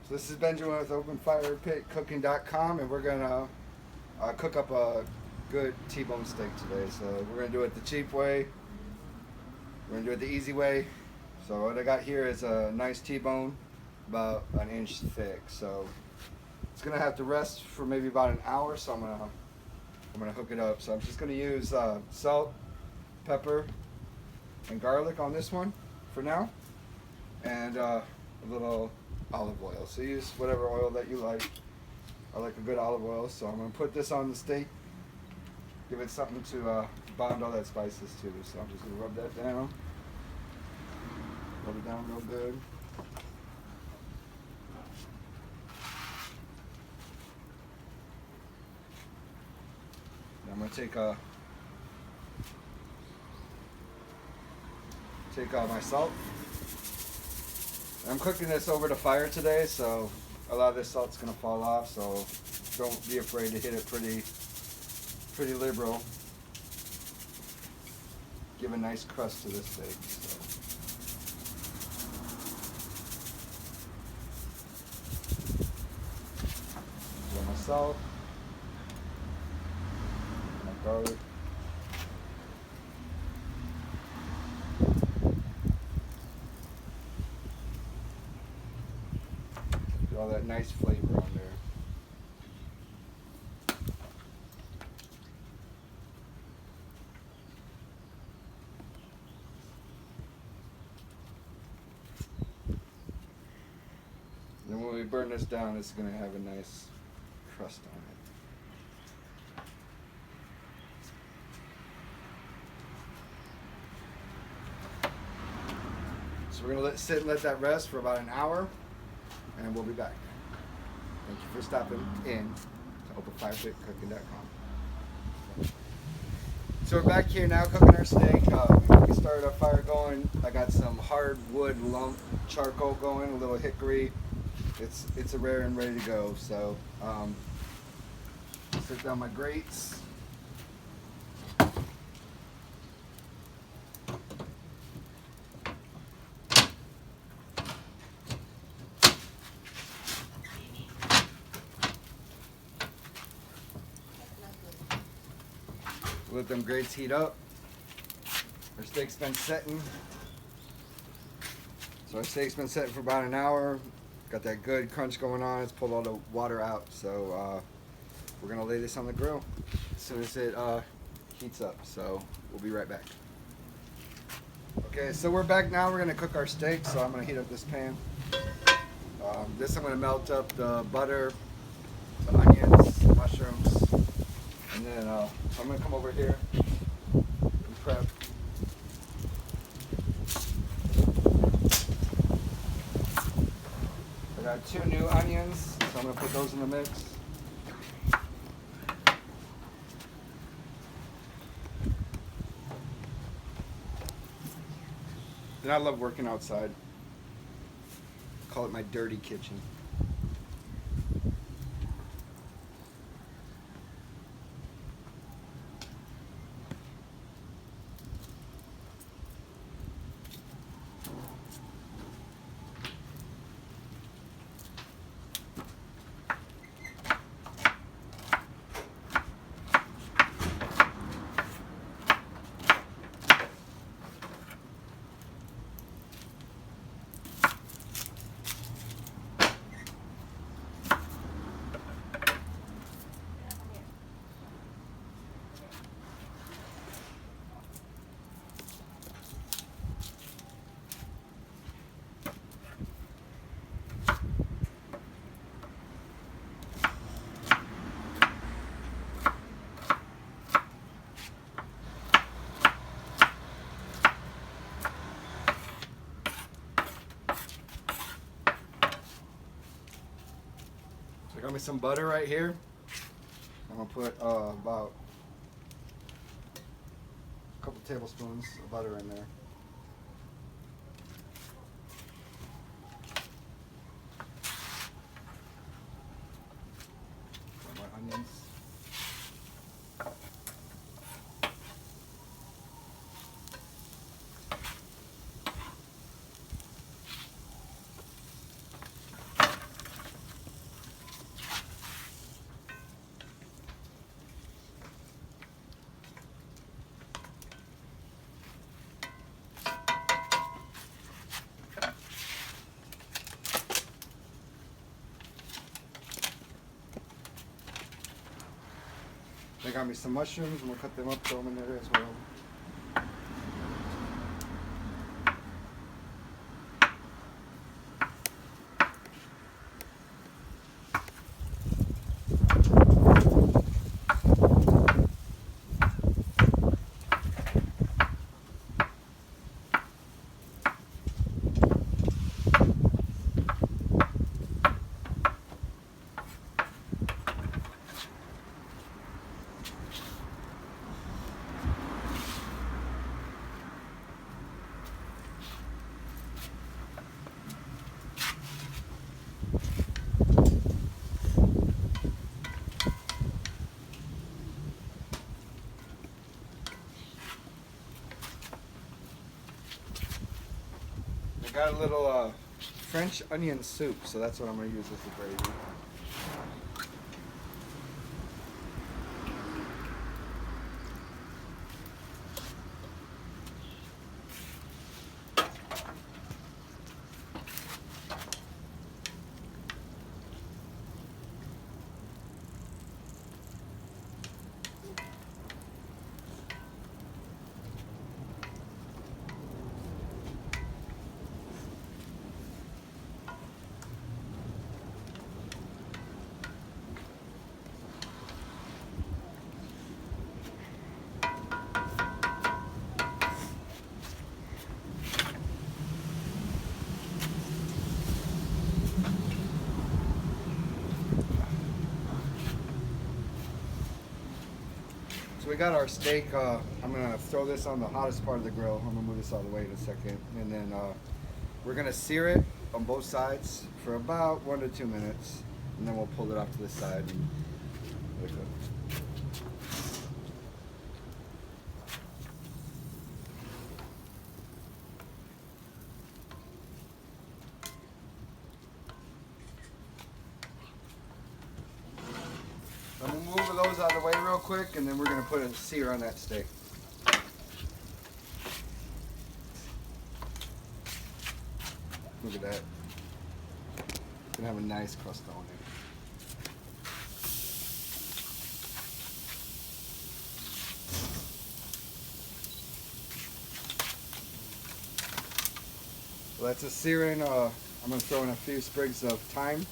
So this is Benjamin with OpenFirePitCooking.com, and we're gonna cook up a good T-bone steak today. So we're gonna do it the cheap way. We're gonna do it the easy way. So what I got here is a nice T-bone, about an inch thick. So it's gonna have to rest for maybe about an hour. So I'm gonna hook it up. So I'm just gonna use salt, pepper, and garlic on this one for now, and a little olive oil. So use whatever oil that you like. I like a good olive oil, so I'm going to put this on the steak, give it something to bond all that spices to. So I'm just going to rub that down, rub it down real good. Now I'm going to take my salt. I'm cooking this over the fire today, so a lot of this salt's gonna fall off, so don't be afraid to hit it pretty liberal. Give a nice crust to this steak. So. My salt, my garlic. All that nice flavor on there. Then when we burn this down, it's going to have a nice crust on it. So we're going to sit and let that rest for about an hour, and we'll be back. Thank you for stopping in to OpenFirePitCooking.com. So we're back here now cooking our steak. We started our fire going. I got some hardwood lump charcoal going, a little hickory. It's a rare and ready to go. So set down my grates. Let them grates heat up. Our steak's been setting. So our steak's been setting for about an hour. Got that good crunch going on. It's pulled all the water out. So we're gonna lay this on the grill as soon as it heats up. So we'll be right back. Okay, so we're back now. We're gonna cook our steak. So I'm gonna heat up this pan. This I'm gonna melt up the butter, the onions, mushrooms. And then I'm going to come over here and prep. I got 2 new onions, so I'm going to put those in the mix. And I love working outside. Call it my dirty kitchen. I got me some butter right here. I'm gonna put about a couple tablespoons of butter in there. My onions. I got me some mushrooms, and we'll cut them up, throw them in there as well. I got a little French onion soup, so that's what I'm going to use as the gravy. So we got our steak. I'm gonna throw this on the hottest part of the grill. I'm gonna move this out of the way in a second, and then we're gonna sear it on both sides for about 1 to 2 minutes, and then we'll pull it off to the side and let it cook. I'm gonna move those out of the way real quick, and then we're gonna put a sear on that steak. Look at that. It's gonna have a nice crust on it. So that's a searing. I'm gonna throw in a few sprigs of thyme.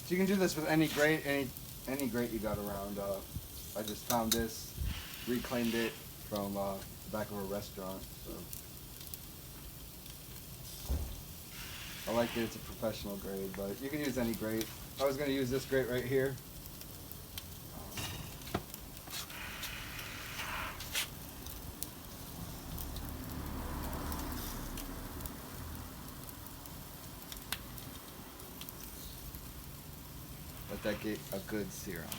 So you can do this with any grate, any grate you got around. I just found this, reclaimed it from the back of a restaurant. So I like that it's a professional grade, but you can use any grate. I was going to use this grate right here. Let that get a good sear on it.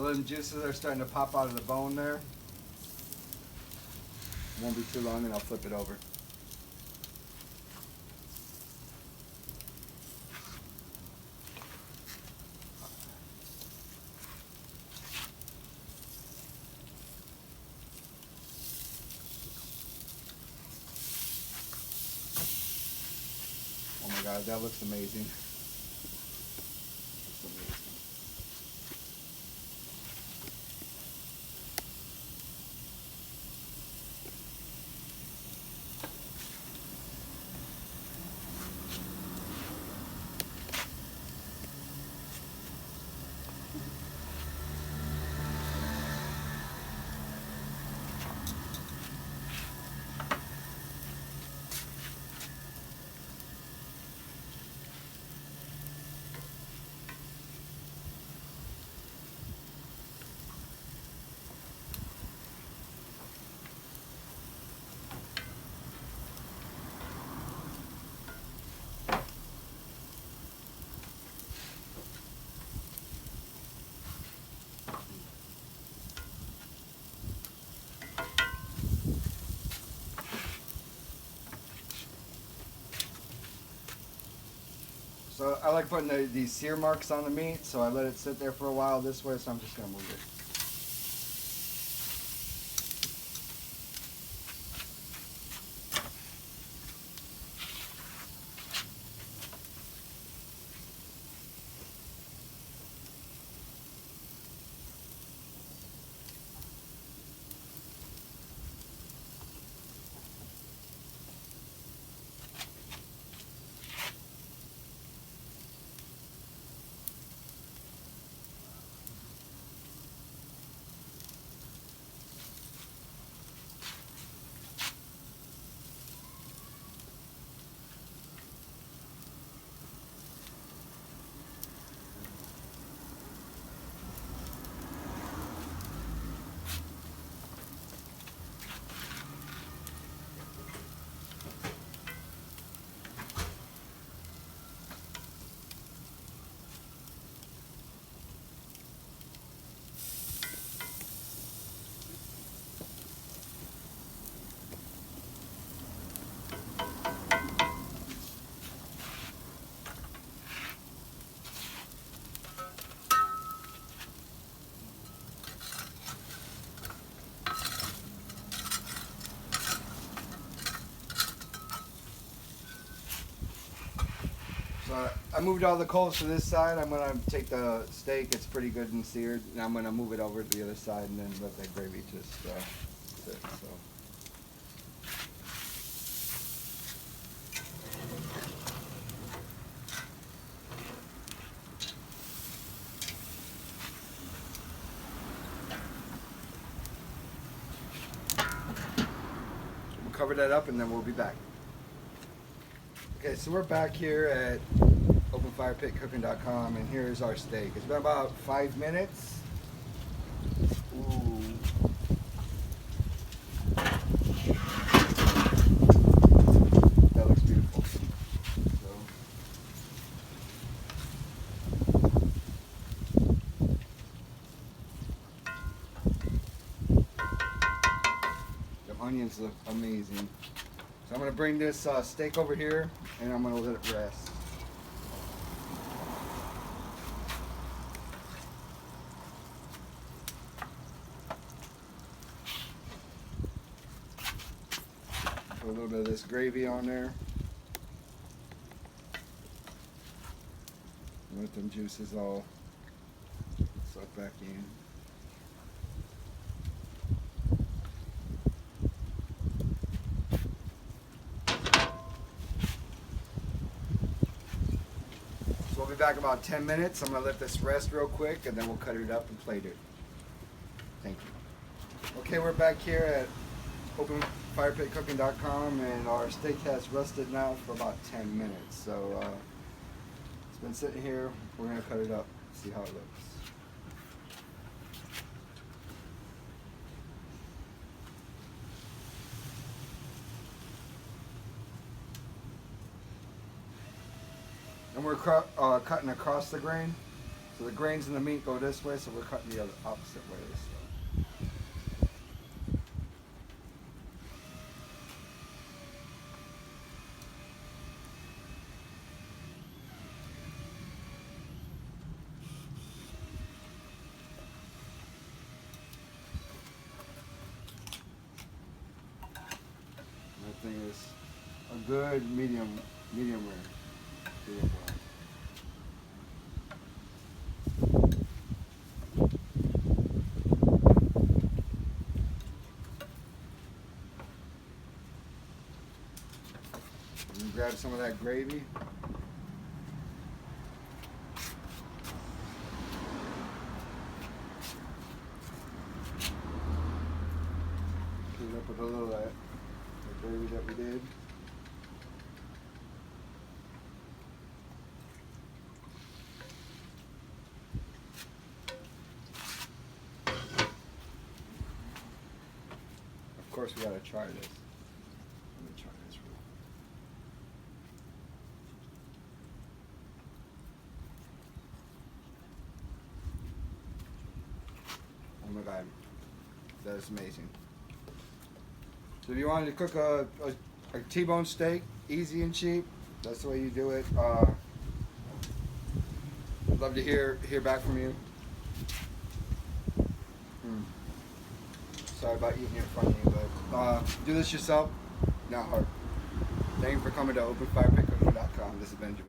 So them juices are starting to pop out of the bone there. Won't be too long and I'll flip it over. Oh my God, that looks amazing. Looks amazing. So I like putting these sear marks on the meat, so I let it sit there for a while this way, so I'm just going to move it. So I moved all the coals to this side. I'm going to take the steak, it's pretty good and seared, and I'm going to move it over to the other side and then let that gravy just sit. So. We'll cover that up and then we'll be back. Okay, so we're back here at openfirepitcooking.com and here's our steak. It's been about 5 minutes. Ooh. That looks beautiful. So. The onions look amazing. So I'm going to bring this steak over here and I'm going to let it rest. Put a little bit of this gravy on there. Let them juices all suck back in. So we'll be back in about 10 minutes. I'm going to let this rest real quick and then we'll cut it up and plate it. Thank you. Okay, we're back here at openfirepitcooking.com and our steak has rested now for about 10 minutes. So it's been sitting here. We're going to cut it up, see how it looks. And we're cutting across the grain. So the grains in the meat go this way, so we're cutting the other opposite way this time. That thing is a good medium rare. Medium well. And grab some of that gravy. Clean up with a little of that gravy that we did. Of course, we gotta try this. Let me try this real. Oh my God, that is amazing. So if you wanted to cook a T-bone steak, easy and cheap, that's the way you do it. I'd love to hear back from you. Sorry about eating in front of you, but do this yourself, not hard. Thank you for coming to OpenFirepitCooking.com. This is Benjamin.